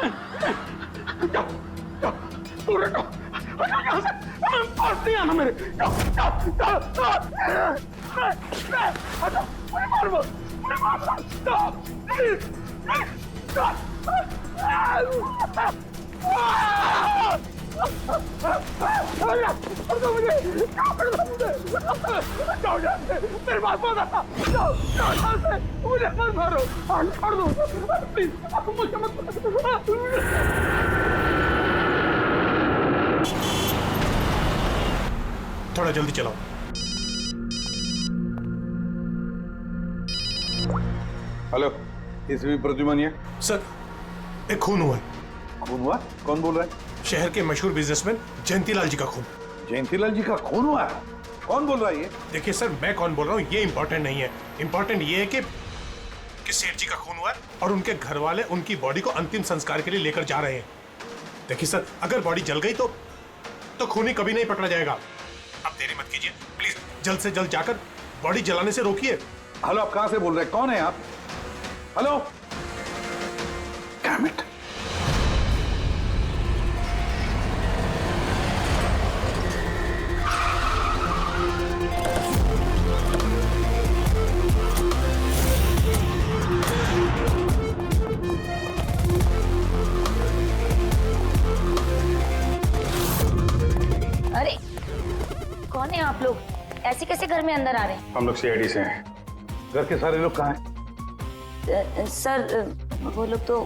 जाओ जाओ पूरे जाओ यहाँ से, पास नहीं आना मेरे। जाओ जाओ जाओ जाओ, मुझे मार मत, मुझे मार मत, जाओ प्लीज। मेरे पास मत आना, जाओ जाओ यहाँ से, मुझे मत मारो, छोड़ दो प्लीज, मुझे मत। थोड़ा जल्दी चलाओ। हेलो, इसवी प्रद्युमन। सर, एक खून हुआ है। खून हुआ? कौन बोल रहा है? शहर के मशहूर बिजनेसमैन जयंतीलाल जी का खून। जयंतीलाल जी का खून हुआ है? कौन बोल रहा है ये? देखिए सर, मैं कौन बोल रहा हूँ ये इंपॉर्टेंट नहीं है। इंपॉर्टेंट ये है कि सेठ जी का खून हुआ है और उनके घर वाले उनकी बॉडी को अंतिम संस्कार के लिए लेकर जा रहे हैं। देखिए सर, अगर बॉडी जल गई तो खूनी कभी नहीं पकड़ा जाएगा। अब देरी मत कीजिए प्लीज, जल्द से जल्द जाकर बॉडी जलाने से रोकिए। हेलो, आप कहां से बोल रहे हैं? कौन है आप? Hello, damn it. अरे कौन है आप लोग? ऐसे कैसे घर में अंदर आ रहे हैं? हम लोग सीआईडी से हैं। घर के सारे लोग कहाँ हैं? सर वो लोग तो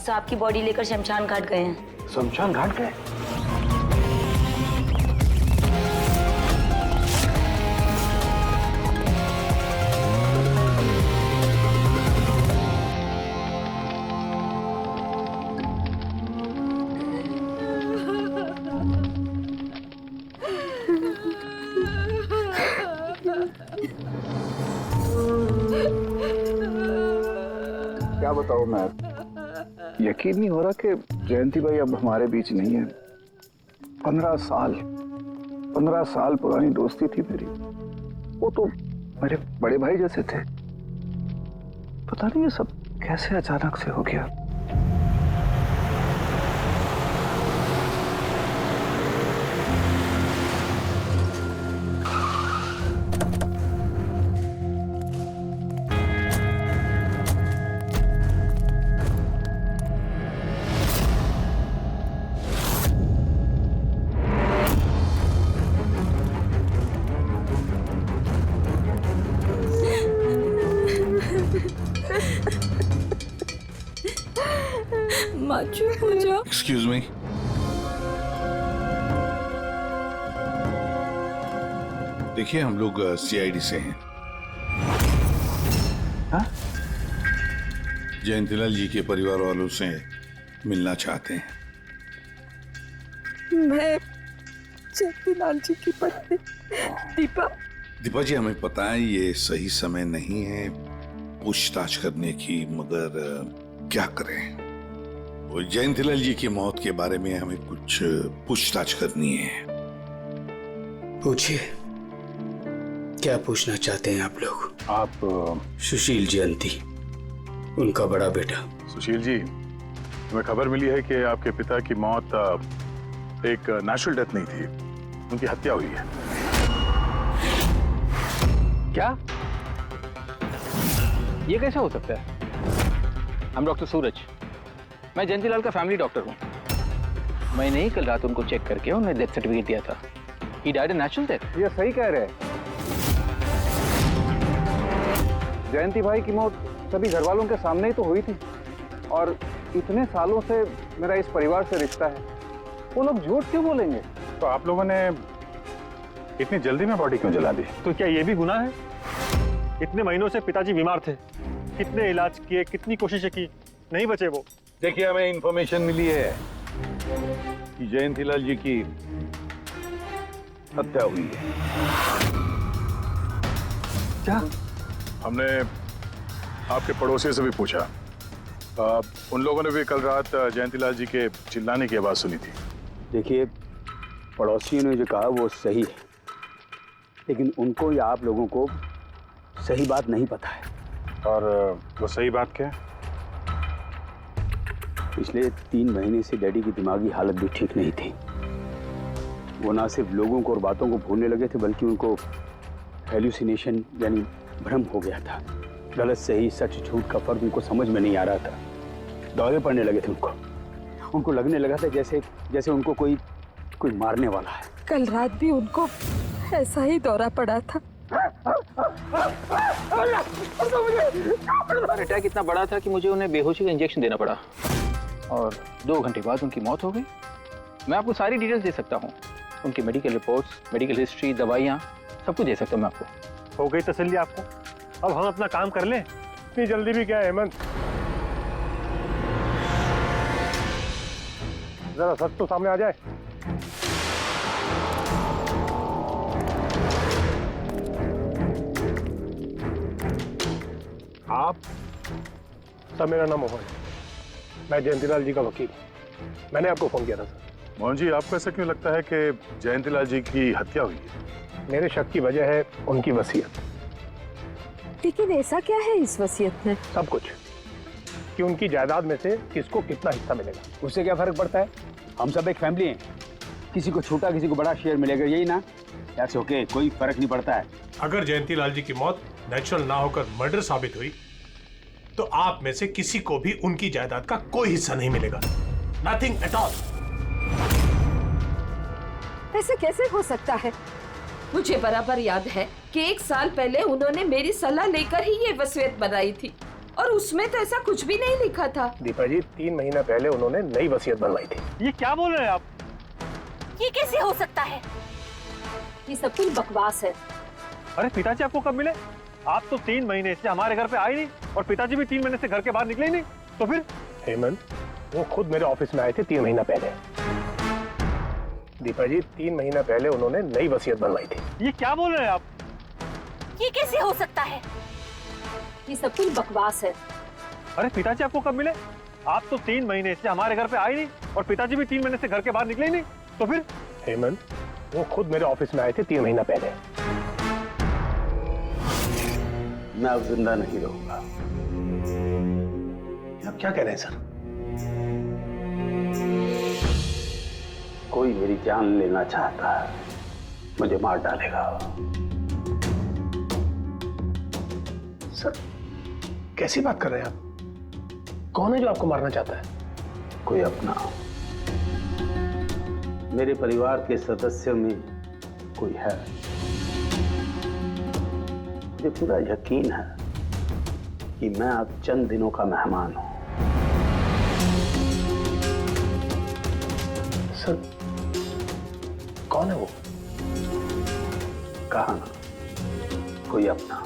साहब की बॉडी लेकर शमशान घाट गए हैं। शमशान घाट गए? क्या बताऊं मैं, यकीन नहीं हो रहा कि जयंती भाई अब हमारे बीच नहीं है। 15 साल पुरानी दोस्ती थी मेरी। वो तो मेरे बड़े भाई जैसे थे। पता नहीं ये सब कैसे अचानक से हो गया। एक्सक्यूज मी, देखिए हम लोग सीआईडी से हैं। जयंतीलाल जी के परिवार वालों से मिलना चाहते हैं। मैं जयंतीलाल जी की पत्नी दीपा। दीपा जी, हमें पता है ये सही समय नहीं है पूछताछ करने की, मगर क्या करें? वो जयंतीलाल जी की मौत के बारे में हमें कुछ पूछताछ करनी है। पूछिए, क्या पूछना चाहते हैं आप लोग? आप सुशील जयंती, उनका बड़ा बेटा। सुशील जी, हमें खबर मिली है कि आपके पिता की मौत एक नेचुरल डेथ नहीं थी, उनकी हत्या हुई है। क्या? ये कैसे हो सकता है? I'm डॉक्टर सूरज, मैं जयंतीलाल का फैमिली डॉक्टर हूँ। मैंने ही कल रात उनको चेक करके उन्हें डेथ सर्टिफिकेट दिया था। He died a natural death। ये सही कह रहे हैं। जयंती भाई की मौत सभी घर वालों के सामने ही तो हुई थी, और इतने सालों से मेरा इस परिवार से रिश्ता है। वो लोग झूठ क्यों बोलेंगे? तो आप लोगों ने इतनी जल्दी में बॉडी क्यों जला दी? तो क्या ये भी गुनाह है? इतने महीनों से पिताजी बीमार थे, कितने इलाज किए, कितनी कोशिशें की, नहीं बचे वो। देखिए, हमें इंफॉर्मेशन मिली है कि जयंतीलाल जी की हत्या हुई है। क्या? हमने आपके पड़ोसी से भी पूछा, उन लोगों ने भी कल रात जयंतीलाल जी के चिल्लाने की आवाज सुनी थी। देखिए, पड़ोसियों ने जो कहा वो सही है, लेकिन उनको या आप लोगों को सही बात नहीं पता है। और वो सही बात क्या है? पिछले 3 महीने से डैडी की दिमागी हालत भी ठीक नहीं थी। वो ना सिर्फ लोगों को और बातों को भूलने लगे थे, बल्कि उनको हेल्यूसिनेशन यानी भ्रम हो गया था। गलत सही, सच झूठ का फर्क उनको समझ में नहीं आ रहा था। दौरे पड़ने लगे थे उनको लगने लगा था जैसे उनको कोई मारने वाला है। कल रात भी उनको ऐसा ही दौरा पड़ा था। अटैक इतना बड़ा था कि मुझे उन्हें बेहोशी का इंजेक्शन देना पड़ा और 2 घंटे बाद उनकी मौत हो गई। मैं आपको सारी डिटेल्स दे सकता हूँ, उनकी मेडिकल रिपोर्ट्स, मेडिकल हिस्ट्री, दवाइयाँ, सब कुछ दे सकता हूँ मैं आपको। हो गई तसल्ली आपको? अब हम अपना काम कर लें। इतनी जल्दी भी क्या है हेमंत? जरा सच तो सामने आ जाए। आप सर, मेरा नाम मोहन है, मैं जयंतीलाल जी का वकील। मैंने आपको फोन किया था सर। मोहन जी, आपको ऐसा क्यों लगता है कि जयंतीलाल जी की हत्या हुई है? मेरे शक की वजह है उनकी वसीयत। लेकिन ऐसा क्या है इस वसीयत में? सब कुछ, कि उनकी जायदाद में से किसको कितना हिस्सा मिलेगा। उससे क्या फर्क पड़ता है? हम सब एक फैमिली हैं, किसी को छोटा किसी को बड़ा शेयर मिलेगा, यही ना? दैट्स ओके, कोई फर्क नहीं पड़ता है। अगर जयंतीलाल जी की मौत नेचुरल ना होकर मर्डर साबित हुई तो आप में से किसी को भी उनकी जायदाद का कोई हिस्सा नहीं मिलेगा। Nothing at all. ऐसे कैसे हो सकता है? मुझे बराबर याद है कि 1 साल पहले उन्होंने मेरी सलाह लेकर ही ये वसीयत बनाई थी और उसमें तो ऐसा कुछ भी नहीं लिखा था। दीपा जी, 3 महीना पहले उन्होंने नई वसीयत बनवाई थी। ये क्या बोल रहे हैं आप? ये कैसे हो सकता है? ये सब कुछ बकवास है। अरे पिताजी आपको कब मिले? आप तो 3 महीने से हमारे घर पे आए नहीं और पिताजी भी 3 महीने से घर के बाहर निकले ही नहीं। तो फिर? हेमंत, वो खुद मेरे ऑफिस में आए थे 3 महीना पहले। दीपा जी, 3 महीना पहले उन्होंने नई वसीयत बनवाई थी। ये क्या बोल रहे हैं आप? ये कैसे हो सकता है? ये सब कुछ बकवास है। अरे पिताजी आपको कब मिले? आप तो 3 महीने से हमारे घर पे आए नहीं और पिताजी भी 3 महीने से घर के बाहर निकले ही नहीं। तो फिर? हेमंत, वो खुद मेरे ऑफिस में आए थे 3 महीना पहले। मैं अब जिंदा नहीं रहूंगा। आप क्या कह रहे हैं सर? कोई मेरी जान लेना चाहता है, मुझे मार डालेगा। सर, कैसी बात कर रहे हैं आप? कौन है जो आपको मारना चाहता है? कोई अपना, मेरे परिवार के सदस्यों में कोई है। मुझे पूरा यकीन है कि मैं अब चंद दिनों का मेहमान हूं। सर, कौन है वो? कहा ना, कोई अपना।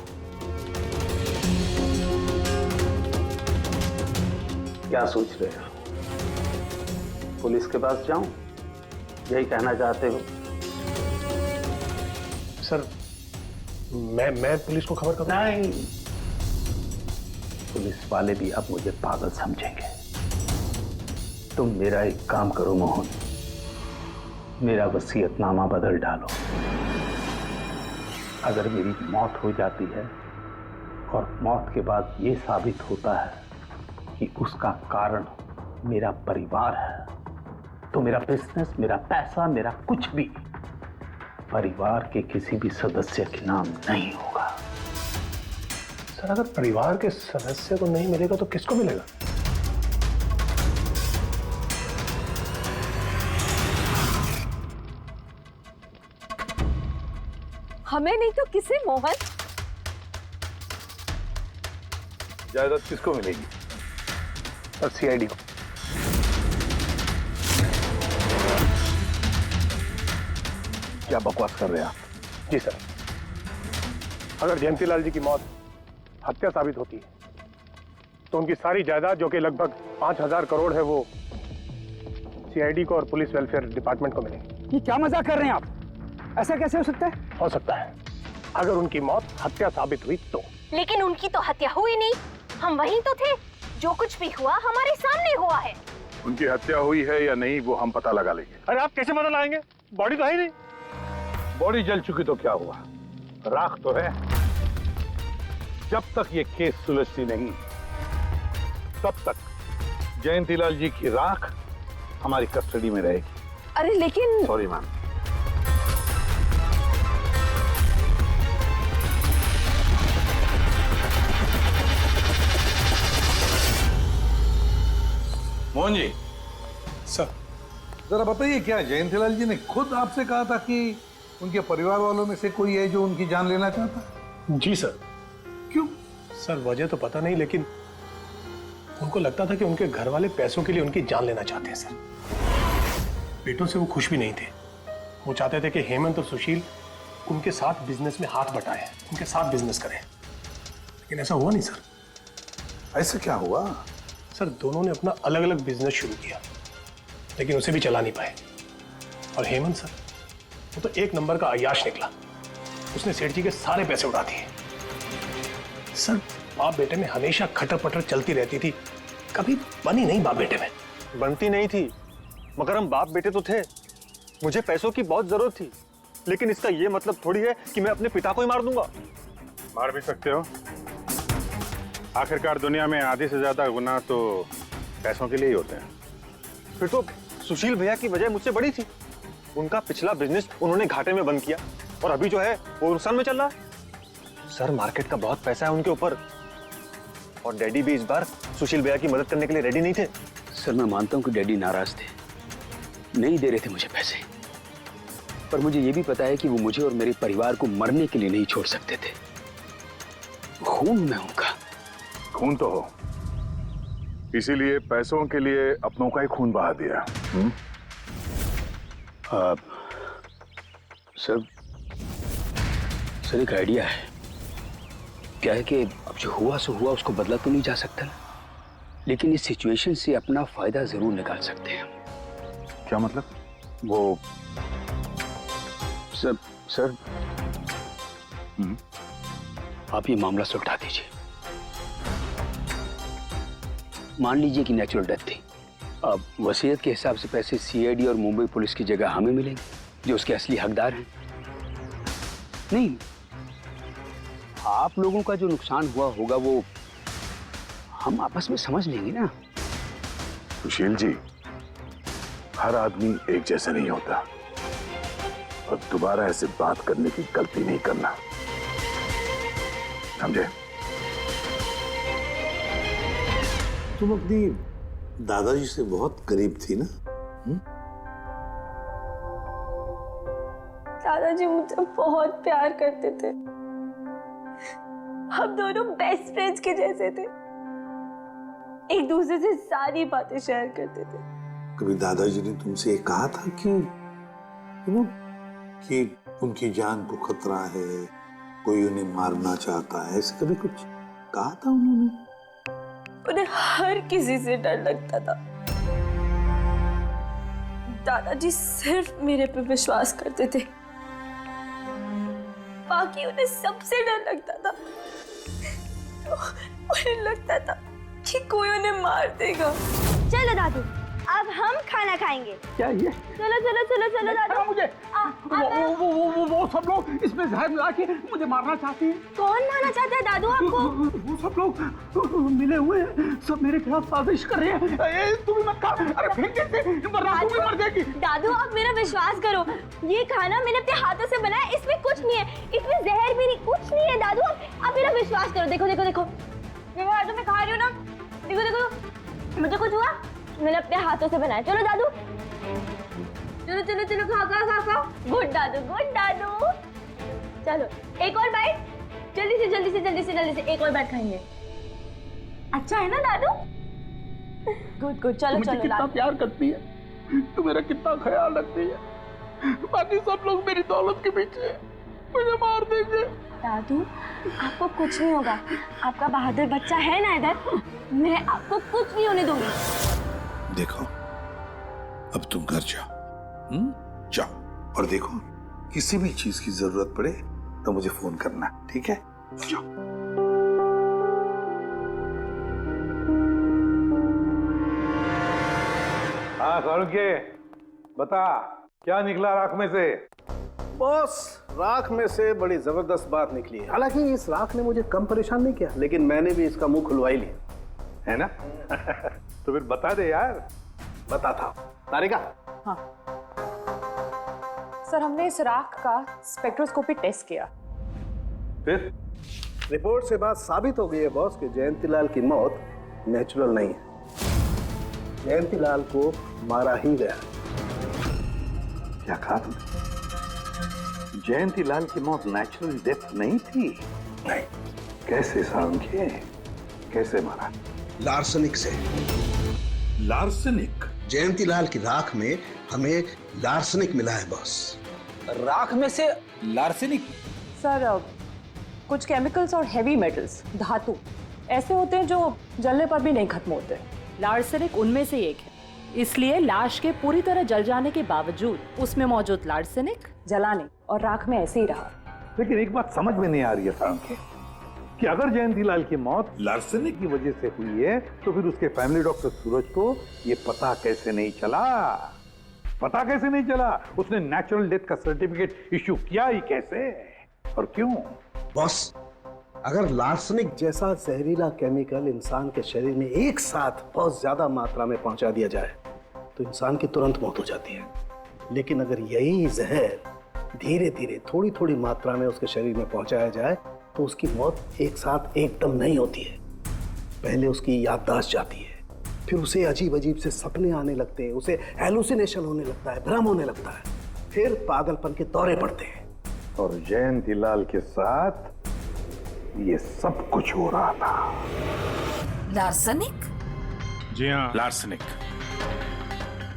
क्या सोच रहे हो? पुलिस के पास जाऊं? यही कहना चाहते हो? सर, मैं पुलिस को खबर करूं? नहीं, पुलिस वाले भी अब मुझे पागल समझेंगे। तुम मेरा एक काम करो मोहन, मेरा वसीयतनामा बदल डालो। अगर मेरी मौत हो जाती है और मौत के बाद ये साबित होता है कि उसका कारण मेरा परिवार है, तो मेरा बिजनेस, मेरा पैसा, मेरा कुछ भी परिवार के किसी भी सदस्य के नाम नहीं होगा। सर, अगर परिवार के सदस्य को नहीं मिलेगा तो किसको मिलेगा? हमें नहीं तो किसे मोहन? जायदाद किसको मिलेगी? सर, सीआईडी को। क्या बकवास कर रहे हैं आप? जी सर, अगर जयंतीलाल जी की मौत हत्या साबित होती है तो उनकी सारी जायदाद, जो कि लगभग 5000 करोड़ है, वो सीआईडी को और पुलिस वेलफेयर डिपार्टमेंट को मिलेगी। ये क्या मजाक कर रहे हैं आप? ऐसा कैसे हो सकता है? हो सकता है, अगर उनकी मौत हत्या साबित हुई तो। लेकिन उनकी तो हत्या हुई नहीं, हम वहीं तो थे। जो कुछ भी हुआ हमारे सामने हुआ है। उनकी हत्या हुई है या नहीं वो हम पता लगा लेंगे। अरे आप कैसे पता लगाएंगे? बॉडी तो है ही नहीं। बॉडी जल चुकी तो क्या हुआ, राख तो है। जब तक ये केस सुलझती नहीं तब तक जयंतीलाल जी की राख हमारी कस्टडी में रहेगी। अरे लेकिन sorry ma'am. Mohan ji, sir जरा बताइए, क्या जयंतीलाल जी ने खुद आपसे कहा था कि उनके परिवार वालों में से कोई है जो उनकी जान लेना चाहता है? जी सर। क्यों? सर वजह तो पता नहीं, लेकिन उनको लगता था कि उनके घर वाले पैसों के लिए उनकी जान लेना चाहते हैं सर। बेटों से वो खुश भी नहीं थे। वो चाहते थे कि हेमंत और सुशील उनके साथ बिजनेस में हाथ बटाएं, उनके साथ बिजनेस करें, लेकिन ऐसा हुआ नहीं सर। ऐसा क्या हुआ? सर दोनों ने अपना अलग अलग बिजनेस शुरू किया, लेकिन उसे भी चला नहीं पाए। और हेमंत सर, वो तो एक नंबर का अय्याश निकला। उसने सेठ जी के सारे पैसे उड़ा दिए। सर बाप बेटे में हमेशा खटर पटर चलती रहती थी, कभी बनी नहीं बाप बेटे में। बनती नहीं थी, मगर हम बाप बेटे तो थे। मुझे पैसों की बहुत जरूरत थी, लेकिन इसका ये मतलब थोड़ी है कि मैं अपने पिता को ही मार दूंगा। मार भी सकते हो। आखिरकार दुनिया में आधे से ज्यादा गुनाह तो पैसों के लिए ही होते हैं। फिर तो सुशील भैया की वजह मुझसे बड़ी थी। उनका पिछला बिजनेस उन्होंने घाटे में बंद किया और अभी जो है वो नुकसान में चल रहा है। सर मार्केट का बहुत पैसा है उनके ऊपर, और डैडी भी इस बार सुशील भैया की मदद करने के लिए रेडी नहीं थे। सर मैं मानता हूं कि डैडी नाराज थे, नहीं दे रहे थे मुझे पैसे, पर मुझे ये भी पता है कि वो मुझे और मेरे परिवार को मरने के लिए नहीं छोड़ सकते थे। खून में उनका खून तो हो, इसीलिए पैसों के लिए अपनों का ही खून बहा दिया। सर एक आइडिया है। क्या है कि अब जो हुआ सो हुआ, उसको बदला तो नहीं जा सकता ना, लेकिन इस सिचुएशन से अपना फायदा जरूर निकाल सकते हैं। क्या मतलब? वो सर आप ये मामला सुलझा दीजिए। मान लीजिए कि नेचुरल डेथ थी, अब वसीयत के हिसाब से पैसे सीआईडी और मुंबई पुलिस की जगह हमें मिलेंगे, जो उसके असली हकदार हैं। नहीं, आप लोगों का जो नुकसान हुआ होगा वो हम आपस में समझ लेंगे ना। सुशील जी, हर आदमी एक जैसा नहीं होता, और दोबारा ऐसे बात करने की गलती नहीं करना, समझे? तुम अपनी दादाजी से बहुत करीब थी ना? दादाजी मुझे बहुत प्यार करते थे। हम दोनों बेस्ट फ्रेंड्स के जैसे थे, एक दूसरे से सारी बातें शेयर करते थे। कभी दादाजी ने तुमसे कहा था कि उनकी जान को खतरा है, कोई उन्हें मारना चाहता है, ऐसे कभी कुछ कहा था उन्होंने? उन्हें हर किसी से डर लगता था। दादाजी सिर्फ मेरे पे विश्वास करते थे, बाकी उन्हें सबसे डर लगता था। तो उन्हें लगता था कि कोई उन्हें मार देगा। चलो दादू, अब हम खाना खाएंगे। क्या ये? चलो चलो चलो चलो दादू। मुझे वो सब लोग इसमें जहर मिला के मुझे मारना चाहते हैं। कौन मारना चाहता है दादू आपको? वो सब लोग मिले हुए हैं, सब मेरे खिलाफ साजिश कर रहे हैं। तू भी मत खा, अरे फेंक दे, वरना तू भी मर जाएगी। दादू आप मेरा विश्वास करो, ये खाना मैंने अपने हाथों से बनाया, इसमें कुछ नहीं है, इसमें जहर भी नहीं, कुछ नहीं है। दादू आप मेरा विश्वास करो। देखो देखो देखो, मेरे हाथों में खा रही हो ना, देखो देखो, मुझे कुछ हुआ, मैंने अपने हाथों से बनाया। चलो दादू, चलो चलो चलो, खाओ खाओ खाओ खाओ। गुड दादू, गुड दादू। चलो एक और बाइट, जल्दी से जल्दी से जल्दी से जल्दी से एक और बाइट खाएंगे। अच्छा है ना दादू? गुड गुड, चलो मुझे चलो। कितना प्यार करती है, तू मेरा कितना ख्याल रखती है, बाकी सब लोग मेरी दौलत के पीछे मुझे मार देंगे। दादू आपको कुछ नहीं होगा, आपका बहादुर बच्चा है ना इधर, मैं आपको कुछ नहीं होने दूंगी। देखो, अब तुम घर जाओ, जाओ, और देखो किसी भी चीज की जरूरत पड़े तो मुझे फोन करना, ठीक है? जाओ। हाँ के बता, क्या निकला राख में से? बॉस, राख में से बड़ी जबरदस्त बात निकली है। हालांकि इस राख ने मुझे कम परेशान नहीं किया, लेकिन मैंने भी इसका मुंह खुलवा ही लिया। है ना? तो फिर बता दे यार। बताता हूं। तारिका। हाँ सर, हमने इस राख का स्पेक्ट्रोस्कोपी टेस्ट किया। फिर रिपोर्ट से बात साबित हो गई है बॉस कि जयंतीलाल की मौत नेचुरल नहीं है। जयंतीलाल को मारा ही गया। क्या कहा तुमने? जयंतीलाल की मौत नेचुरल डेथ नहीं थी? नहीं। कैसे सामझे? कैसे मारा? लार्सनिक से। लार्सनिक? जयंतीलाल की राख में हमें लार्सनिक मिला है बॉस। राख में से लार्सेनिक? सर कुछ केमिकल्स और हेवी मेटल्स, धातु ऐसे होते हैं जो जलने पर भी नहीं खत्म होते। लार्सेनिक उनमें से एक है, इसलिए लाश के पूरी तरह जल जाने के बावजूद उसमें मौजूद लार्सेनिक जला नहीं और राख में ऐसे ही रहा। लेकिन एक बात समझ में नहीं आ रही है सामने कि अगर जयंतीलाल की मौत लार्सेनिक की वजह से हुई है तो फिर उसके फैमिली डॉक्टर सूरज को ये पता कैसे नहीं चला? पता कैसे नहीं चला? उसने नेचुरल डेथ का सर्टिफिकेट इश्यू किया ही कैसे और क्यों? बॉस, अगर लार्सनिक जैसा जहरीला केमिकल इंसान के शरीर में एक साथ बहुत ज्यादा मात्रा में पहुंचा दिया जाए तो इंसान की तुरंत मौत हो जाती है। लेकिन अगर यही जहर धीरे धीरे थोड़ी थोड़ी मात्रा में उसके शरीर में पहुंचाया जाए तो उसकी मौत एक साथ एकदम नहीं होती है। पहले उसकी याददाश्त जाती है, फिर उसे अजीब अजीब से सपने आने लगते हैं, उसे हेलुसिनेशन होने लगता है, भ्रम होने लगता है, फिर पागलपन के दौरे पड़ते हैं। और जयंतीलाल के साथ ये सब कुछ हो रहा था। लार्सनिक? जी हाँ, लार्सनिक।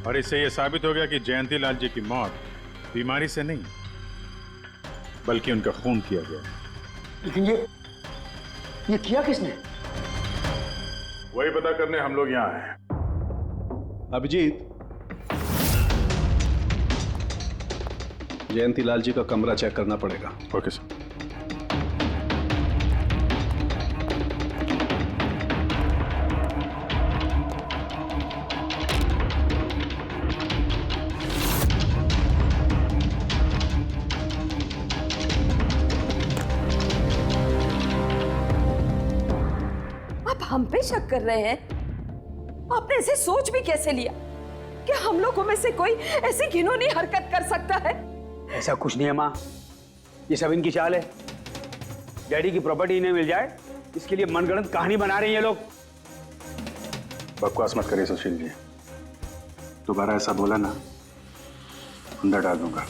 और इससे यह साबित हो गया कि जयंतीलाल जी की मौत बीमारी से नहीं बल्कि उनका खून किया गया। लेकिन ये किया किसने? वही पता करने हम लोग यहाँ हैं। अभिजीत, जयंतीलाल जी का कमरा चेक करना पड़ेगा। Okay sir. आप हम पे शक कर रहे हैं? आपने ऐसे सोच भी कैसे लिया कि हम लोगों में से कोई ऐसी घिनौनी हरकत कर सकता है? ऐसा कुछ नहीं है माँ, ये सब इनकी चाल है। डैडी की प्रॉपर्टी इन्हें मिल जाए इसके लिए मनगढ़ंत कहानी बना रहे हैं ये लोग। बकवास मत करिए सुशील जी, दोबारा ऐसा बोला ना अंदर डाल दूंगा।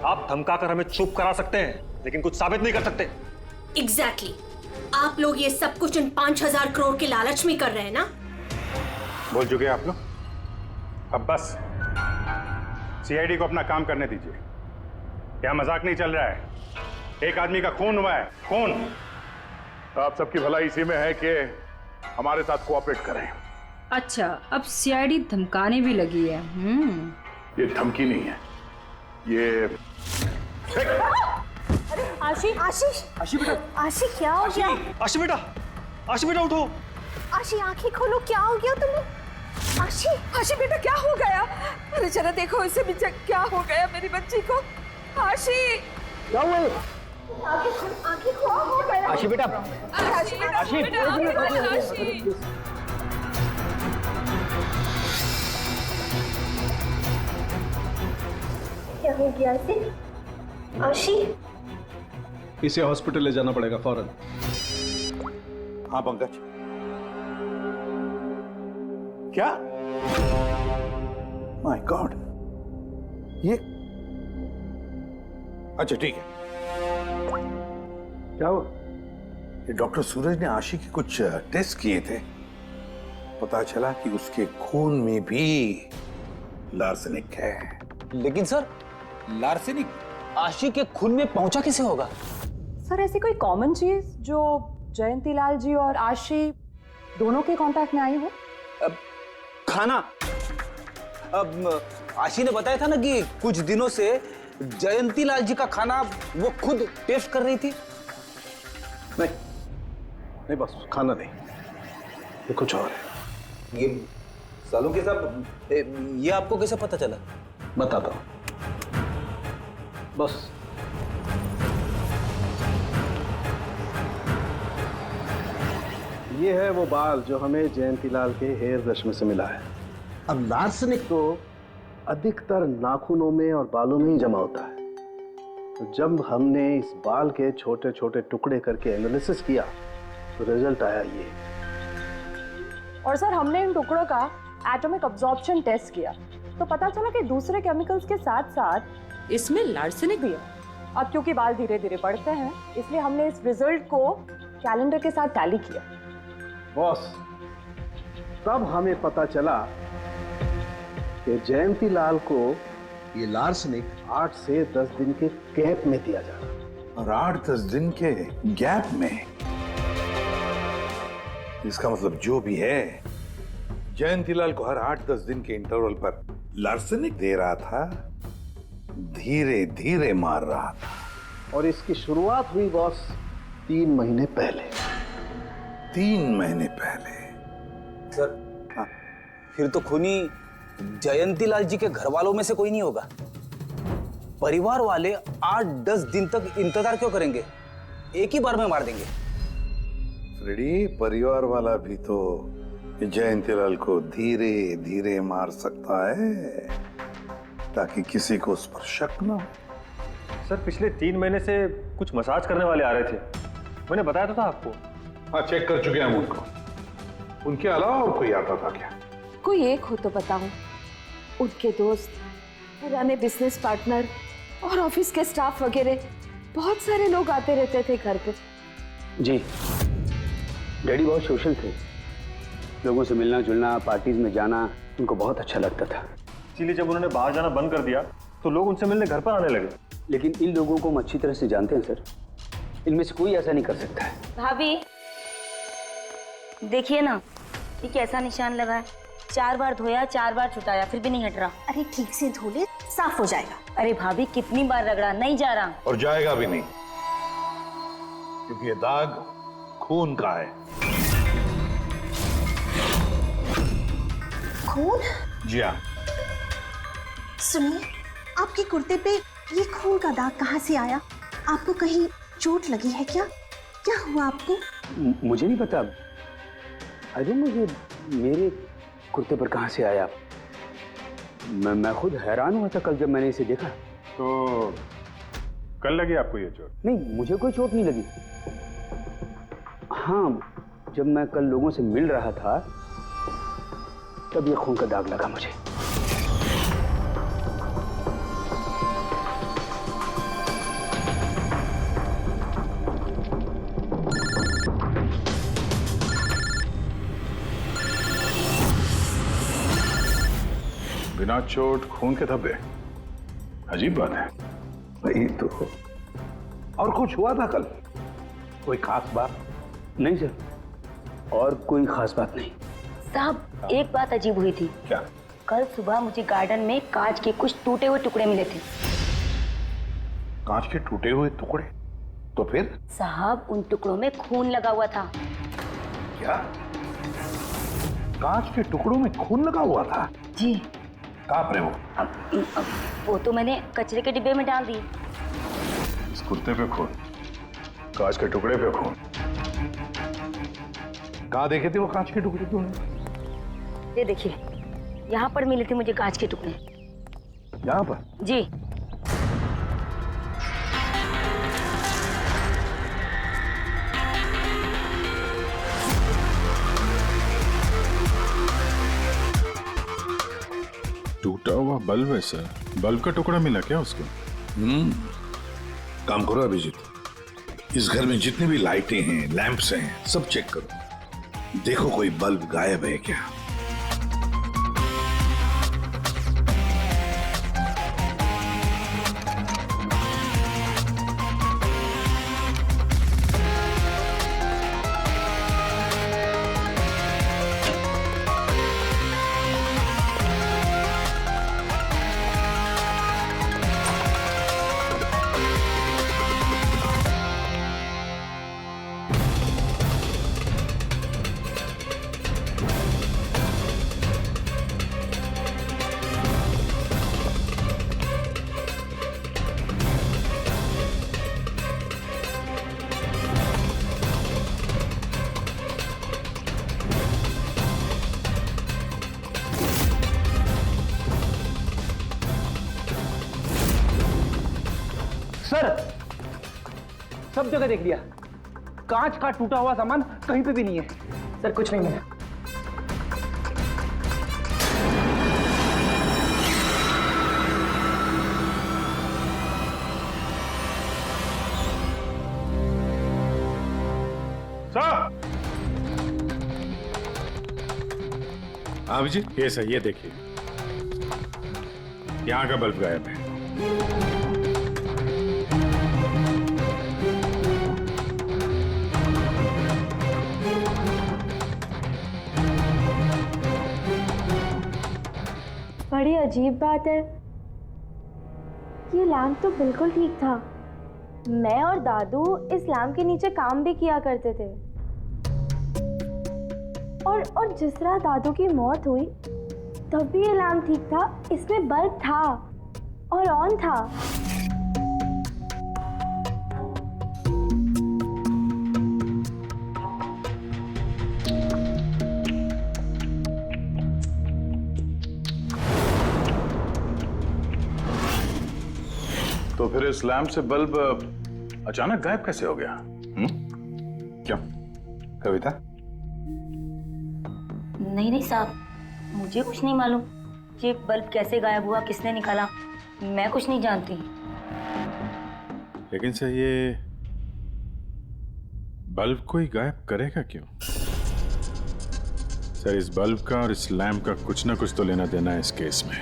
आप धमकाकर हमें चुप करा सकते हैं लेकिन कुछ साबित नहीं कर सकते। एग्जैक्टली। आप लोग ये सब कुछ इन 5,000 करोड़ के लालच में कर रहे हैं ना? बोल चुके आप लोग, अब बस सीआईडी को अपना काम करने दीजिए। क्या मजाक नहीं चल रहा है? एक आदमी का खून हुआ है, खून। आप सबकी भलाई इसी में है कि हमारे साथ कोऑपरेट करें। अच्छा, अब सीआईडी धमकाने भी लगी है। ये धमकी नहीं है, ये आशी, आशीष, आशी बेटा, आशी क्या हो गया? आशी बेटा, आशी बेटा उठो। आशी आंखें खोलो, क्या हो गया तुम्हें? आशी, आशी बेटा क्या हो गया? अरे जरा देखो इसे भी, क्या हो गया मेरी बच्ची को? आशी क्या हुआ? आंखें खोलो, हो गया। आशी बेटा, आशी बेटा, आशी आशी। क्या हो गया आशी? आशी, इसे हॉस्पिटल ले जाना पड़ेगा फौरन। हाँ पंकज। क्या? माय गॉड, ये अच्छा ठीक है। क्या हुआ? ये डॉक्टर सूरज ने आशी के कुछ टेस्ट किए थे, पता चला कि उसके खून में भी लार्सेनिक है। लेकिन सर, लार्सेनिक आशी के खून में पहुंचा कैसे होगा? सर ऐसी कोई कॉमन चीज जो जयंतीलाल जी और आशी दोनों के कांटेक्ट में आई हो? खाना। अब आशी ने बताया था ना कि कुछ दिनों से जयंतीलाल जी का खाना वो खुद टेस्ट कर रही थी। नहीं बस खाना नहीं, ये कुछ और है। ये सालुंके साहब, ये आपको कैसे पता चला? बताता हूँ। बस ये है वो बाल जो हमें जयंतीलाल के हेयर ब्रश में से मिला है। अब लार्सनिक तो अधिकतर नाखूनों में और बालों में ही जमा होता है। तो जब हमने इस बाल के छोटे छोटे टुकड़े करके एनालिसिस किया तो रिजल्ट आया ये। और सर हमने इन टुकड़ों का एटॉमिक अब्जॉर्प्शन टेस्ट किया तो पता चला कि दूसरे केमिकल्स के साथ साथ इसमें लार्सेनिक भी है। अब क्योंकि बाल धीरे धीरे बढ़ते हैं इसलिए हमने इस रिजल्ट को कैलेंडर के साथ टैली किया। बॉस, तब हमें पता चला कि जयंतीलाल को ये लार्सनिक 8 से 10 दिन के गैप में दिया जा रहा। और 8-10 दिन के गैप में? इसका मतलब जो भी है, जयंतीलाल को हर 8-10 दिन के इंटरवल पर लार्सनिक दे रहा था, धीरे धीरे मार रहा था। और इसकी शुरुआत हुई बॉस 3 महीने पहले। 3 महीने पहले? सर, हाँ, फिर तो खूनी जयंतीलाल जी के घर वालों में से कोई नहीं होगा। परिवार वाले 8-10 दिन तक इंतजार क्यों करेंगे? एक ही बार में मार देंगे। फ्रेडी, परिवार वाला भी तो जयंतीलाल को धीरे धीरे मार सकता है ताकि किसी को उस पर शक ना हो। सर, पिछले 3 महीने से कुछ मसाज करने वाले आ रहे थे, मैंने बताया तो था आपको। हाँ, चेक कर चुके हम उनको। उनके अलावा और कोई आता था क्या? कोई एक हो तो बताऊं। उनके दोस्त, पुराने बिजनेस पार्टनर और ऑफिस के स्टाफ वगैरह बहुत सारे लोग आते रहते थे घर पे। जी, डैडी बहुत सोशल थे। लोगों से मिलना जुलना, पार्टीज में जाना उनको बहुत अच्छा लगता था। इसीलिए जब उन्होंने बाहर जाना बंद कर दिया तो लोग उनसे मिलने घर पर आने लगे। लेकिन इन लोगों को हम अच्छी तरह से जानते हैं सर। इनमें से कोई ऐसा नहीं कर सकता है। भाभी देखिए ना, ये कैसा निशान लगा है। 4 बार धोया, 4 बार छुटाया, फिर भी नहीं हट रहा। अरे ठीक से धो ले, साफ हो जाएगा। अरे भाभी कितनी बार रगड़ा, नहीं जा रहा। और जाएगा भी नहीं, क्योंकि ये दाग खून का है। खून? जी हाँ। सुनिए, आपके कुर्ते पे ये खून का दाग कहाँ से आया? आपको कहीं चोट लगी है क्या? क्या हुआ आपको? मुझे नहीं पता। अरे मुझे मेरे कुर्ते पर कहाँ से आया? मैं खुद हैरान हुआ था कल जब मैंने इसे देखा। तो कल लगी आपको ये चोट? नहीं, मुझे कोई चोट नहीं लगी। हाँ, जब मैं कल लोगों से मिल रहा था तब ये खून का दाग लगा मुझे। बिना चोट खून के धब्बे, अजीब बात है। वही तो। और कुछ हुआ था कल? कोई खास बात? नहीं सर, और कोई खास बात नहीं। साहब, एक बात अजीब हुई थी। क्या? कल सुबह मुझे गार्डन में कांच के कुछ टूटे हुए टुकड़े मिले थे। कांच के टूटे हुए टुकड़े? तो फिर? साहब, उन टुकड़ों में खून लगा हुआ था। क्या? कांच के टुकड़ों में खून लगा हुआ था? जी। कहाँ पर है वो? अब वो तो मैंने कचरे के डिब्बे में डाल दी। इस कुर्ते पे खून, कांच के टुकड़े पे खून। कहाँ देखे थे वो कांच के टुकड़े तूने? ये देखिए, यहाँ पर मिले थे मुझे कांच के टुकड़े। यहाँ पर? जी। टूटा हुआ बल्ब है सर। बल्ब का टुकड़ा मिला क्या उसको? काम करो अभिजीत, इस घर में जितनी भी लाइटें हैं, लैंप्स हैं, सब चेक करो। देखो कोई बल्ब गायब है क्या? सर, सब जगह देख लिया, कांच का टूटा हुआ सामान कहीं पे भी नहीं है। सर कुछ नहीं मिला। हाँ जी, ये सही है, देखिए यहाँ का बल्ब गायब है। बड़ी अजीब बात है, ये लैम्प तो बिल्कुल ठीक था। मैं और दादू इस लैम्प के नीचे काम भी किया करते थे, और जिस तरह दादू की मौत हुई तब भी ये लैम्प ठीक था, इसमें बल्ब था और ऑन था। तो फिर इस लैम्प से बल्ब अचानक गायब कैसे हो गया? क्यों कविता? नहीं साहब, मुझे कुछ नहीं मालूम ये बल्ब कैसे गायब हुआ, किसने निकाला, मैं कुछ नहीं जानती। लेकिन सर ये बल्ब कोई गायब करेगा क्यों? सर इस बल्ब का और इस लैम्प का कुछ ना कुछ तो लेना देना है इस केस में।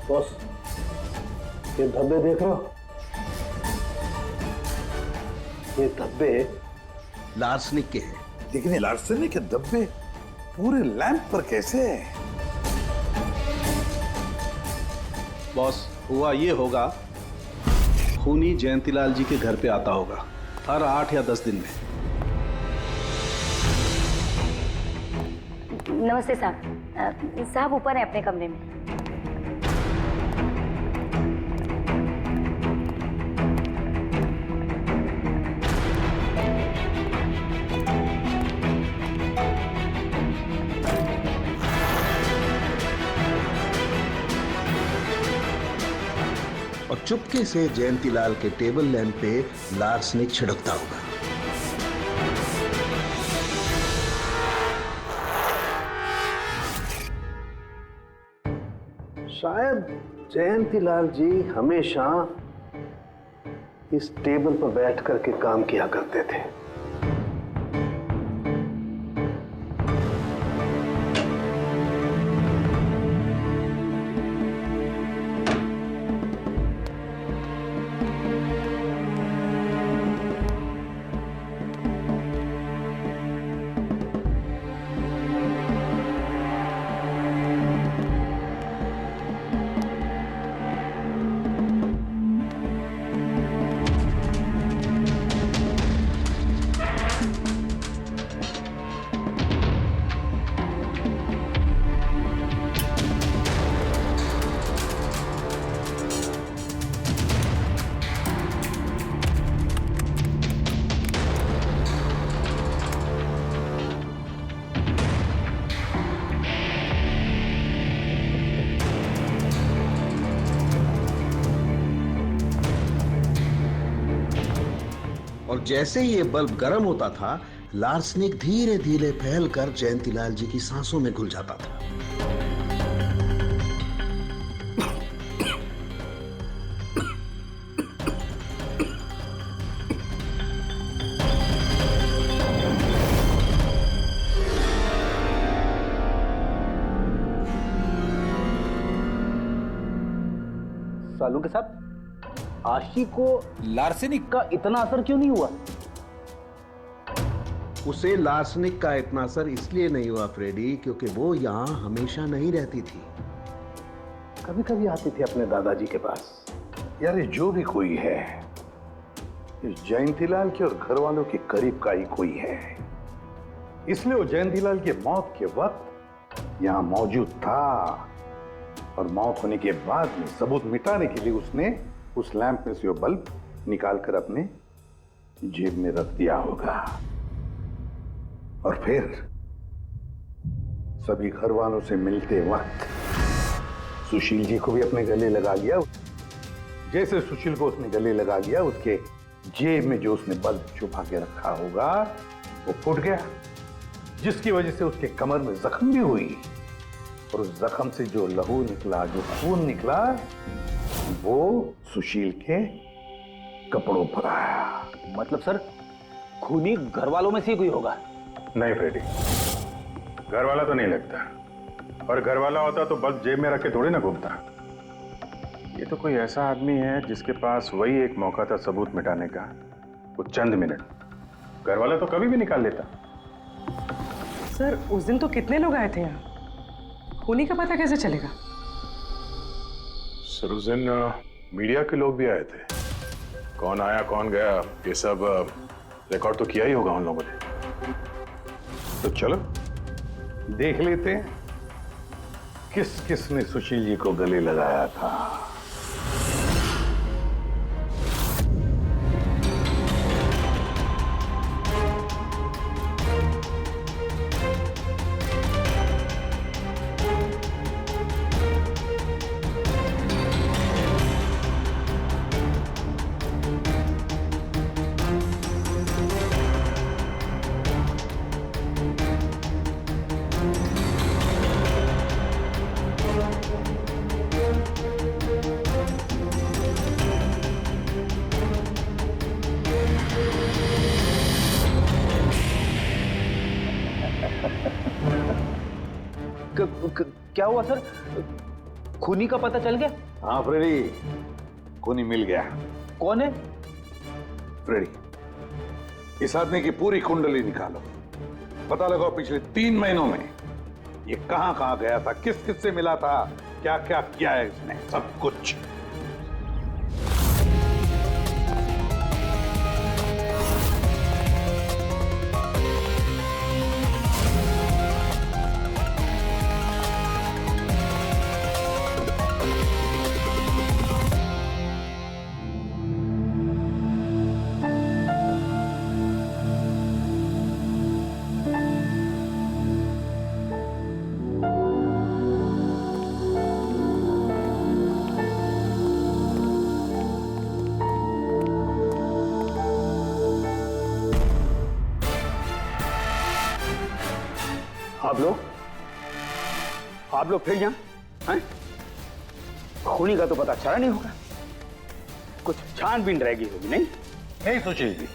बॉस, ये धब्बे देख रहे हो? ये धब्बे लार्सनिक के हैं। लेकिन ये लार्सनिक के धब्बे पूरे लैंप पर कैसे है? बॉस, हुआ ये होगा, खूनी जयंतीलाल जी के घर पे आता होगा हर 8 या 10 दिन में। नमस्ते साहब, साहब ऊपर है अपने कमरे में। और चुपके से जयंतीलाल के टेबल लैंप पे लार्सनिक छिड़कता होगा। शायद जयंतीलाल जी हमेशा इस टेबल पर बैठ करके काम किया करते थे। और जैसे ही ये बल्ब गर्म होता था, लार्सनिक धीरे धीरे फैलकर जयंतीलाल जी की सांसों में घुल जाता था। सालू के साथ आशी को लार्सेनिक का इतना असर क्यों नहीं हुआ? उसे लार्सनिक का इतना असर इसलिए नहीं हुआ फ्रेडी, क्योंकि वो यहाँ हमेशा नहीं रहती थी, कभी कभी आती थी अपने दादाजी के पास। यार ये जो भी कोई है, इस जयंतीलाल के और घर वालों के करीब का ही कोई है, इसलिए वो जयंतीलाल की मौत के वक्त यहाँ मौजूद था। और मौत होने के बाद में सबूत मिटाने के लिए उसने उस लैंप में से वो बल्ब निकालकर अपने जेब में रख दिया होगा और फिर सभी घर वालों से मिलते वक्त सुशील जी को भी अपने गले लगा लिया। जैसे सुशील को उसने गले लगा लिया, उसके जेब में जो उसने बल्ब छुपा के रखा होगा वो फूट गया, जिसकी वजह से उसके कमर में जख्म भी हुई और उस जख्म से जो लहू निकला, जो खून निकला, वो सुशील के कपड़ों पर आया। मतलब सर खूनी घर वालों में से कोई होगा? नहीं फ्रेडी, घर वाला तो नहीं लगता, और घर वाला होता तो बल्ब जेब में रख के थोड़ी ना घूमता। ये तो कोई ऐसा आदमी है जिसके पास वही एक मौका था सबूत मिटाने का, वो चंद मिनट। घर वाला तो कभी भी निकाल लेता। सर उस दिन तो कितने लोग आए थे यहाँ, खूनी का पता कैसे चलेगा? सर उस दिन मीडिया के लोग भी आए थे, कौन आया कौन गया ये सब रिकॉर्ड तो किया ही होगा उन लोगों ने। तो चलो देख लेते हैं किस किस ने सुशील जी को गले लगाया था। क्या हुआ सर, खूनी का पता चल गया? हाँ फ्रेडी, खूनी मिल गया। कौन है? फ्रेडी, इस आदमी की पूरी कुंडली निकालो, पता लगाओ पिछले 3 महीनों में ये कहां कहां गया था, किस किस से मिला था, क्या क्या किया है इसने, सब कुछ। आप लोग फिर यहाँ हैं? खूनी का तो पता चला नहीं होगा, कुछ छानबीन रहेगी होगी। नहीं सुशील जी,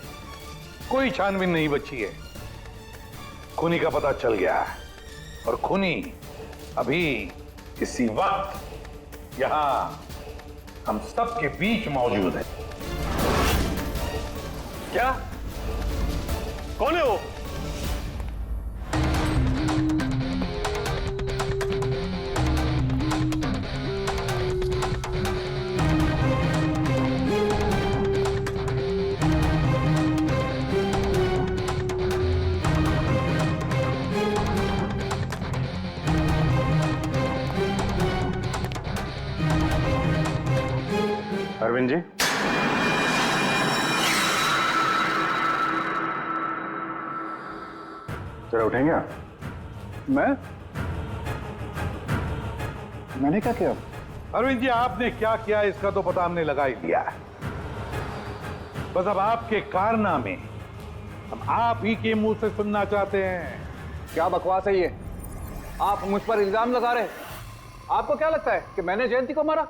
कोई छानबीन नहीं बची है, खूनी का पता चल गया है और खूनी अभी इसी वक्त यहां हम सब के बीच मौजूद है। क्या? कौन है वो? अरविंद जी, जरा उठेंगे आप? मैंने क्या किया? अरविंद जी, आपने क्या किया इसका तो पता हमने लगा ही लिया। बस अब आपके कारनामे हम आप ही के मुंह से सुनना चाहते हैं। क्या बकवास है ये? आप मुझ पर इल्जाम लगा रहे हैं। आपको क्या लगता है कि मैंने जयंती को मारा?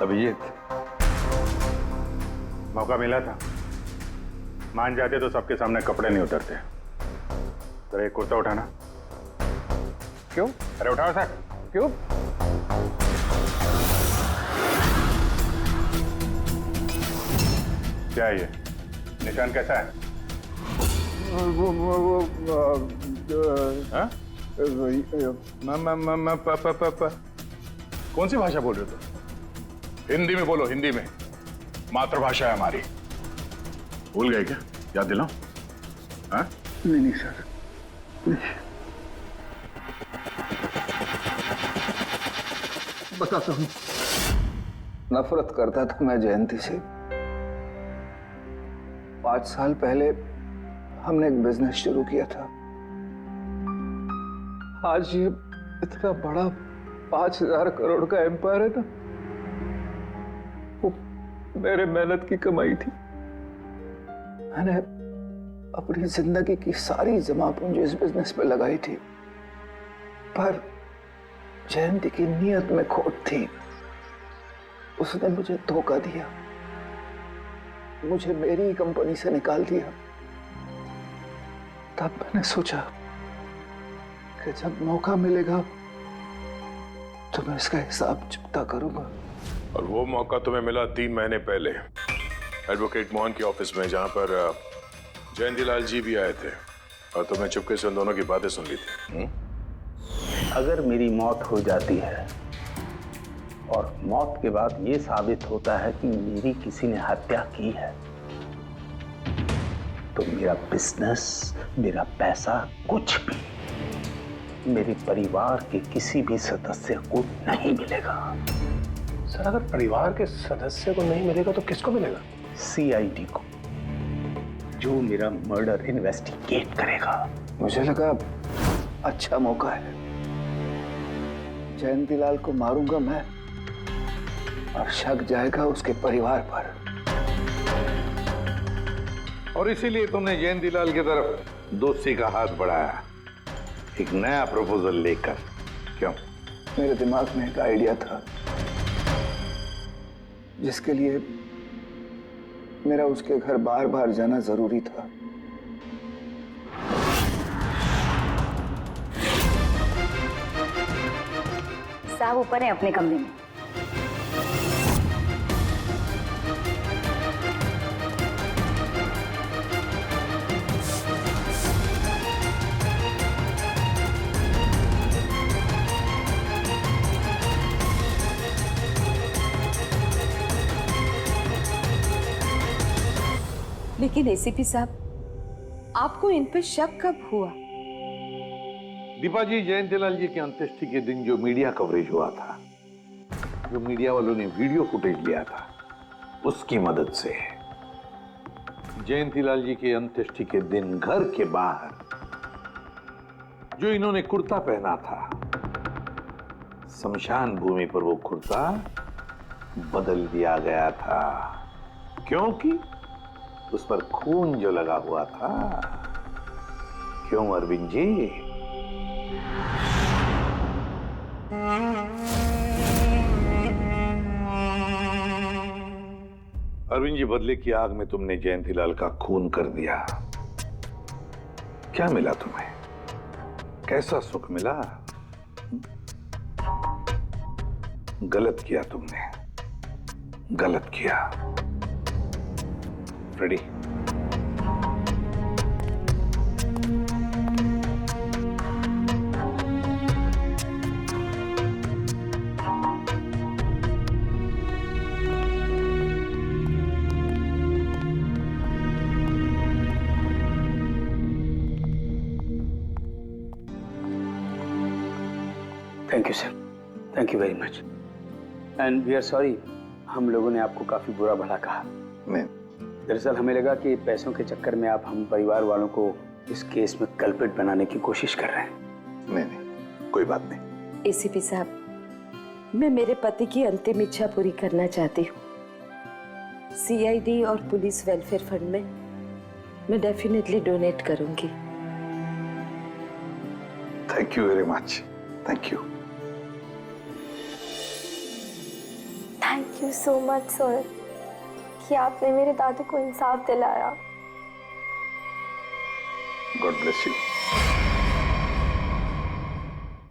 अभिजीत, मौका मिला था, मान जाते तो सबके सामने कपड़े नहीं उतरते। जरा एक कुर्ता उठाना। क्यों? अरे उठाओ सर। क्यों? क्या है ये? निशान कैसा है? हाँ? कौन सी भाषा बोल रहे हो तुम? हिंदी में बोलो, हिंदी में, मातृभाषा है हमारी। भूल गए क्या? याद दिलाओ। हाँ? नहीं सर, बताता हूँ। नफरत करता था मैं जयंती से। 5 साल पहले हमने एक बिजनेस शुरू किया था। आज ये इतना बड़ा 5000 करोड़ का एम्पायर है ना, वो मेरे मेहनत की कमाई थी। मैंने अपनी जिंदगी की सारी जमा पूंजी इस बिजनेस पे लगाई थी, पर जयंती की नीयत में खोट थी। उसने मुझे धोखा दिया, मुझे मेरी कंपनी से निकाल दिया। तब मैंने सोचा कि जब मौका मिलेगा तो मैं इसका हिसाब चुकता करूंगा। और वो मौका तुम्हें मिला 3 महीने पहले एडवोकेट मोहन के ऑफिस में, जहां पर जयंतीलाल जी भी आए थे और तुमने चुपके से उन दोनों की बातें सुन ली थी। अगर मेरी मौत हो जाती है और मौत के बाद ये साबित होता है कि मेरी किसी ने हत्या की है, तो मेरा बिजनेस, मेरा पैसा, कुछ भी मेरे परिवार के किसी भी सदस्य को नहीं मिलेगा। सर, अगर परिवार के सदस्य को नहीं मिलेगा तो किसको मिलेगा? CID को, जो मेरा मर्डर इन्वेस्टिगेट करेगा। मुझे लगा अच्छा मौका है। जयंतीलाल को मारूंगा मैं और शक जाएगा उसके परिवार पर। और इसीलिए तुमने जयंतीलाल की तरफ दोस्ती का हाथ बढ़ाया, एक नया प्रपोजल लेकर। क्यों? मेरे दिमाग में एक आइडिया था जिसके लिए मेरा उसके घर बार बार जाना जरूरी था। साहब ऊपर है अपने कमरे में। लेकिन ACP साहब, आपको इन पे शक कब हुआ? दीपा जी, जयंतीलाल जी की अंत्येष्टि के दिन जो मीडिया कवरेज हुआ था, जो मीडिया वालों ने वीडियो फुटेज लिया था, उसकी मदद से जयंतीलाल जी की अंत्येष्टि के दिन घर के बाहर जो इन्होंने कुर्ता पहना था, शमशान भूमि पर वो कुर्ता बदल दिया गया था, क्योंकि उस पर खून जो लगा हुआ था। क्यों अरविंद जी? अरविंद जी, बदले की आग में तुमने जयंतीलाल का खून कर दिया। क्या मिला तुम्हें? कैसा सुख मिला? गलत किया तुमने, गलत किया। Ready? Thank you sir, thank you very much, and we are sorry, हम लोगों ने आपको काफी बुरा भला कहा। मैं दरअसल हमें लगा कि पैसों के चक्कर में आप हम परिवार वालों को इस केस में कल्प्रिट बनाने की कोशिश कर रहे हैं। नहीं, कोई बात नहीं। ACP साहब, मैं मेरे पति की अंतिम इच्छा पूरी करना चाहती हूँ। CID और पुलिस वेलफेयर फंड में मैं डेफिनेटली डोनेट करूंगी। Thank you very much. Thank you. Thank you so much sir कि आपने मेरे दादू को इंसाफ दिलाया। God bless you.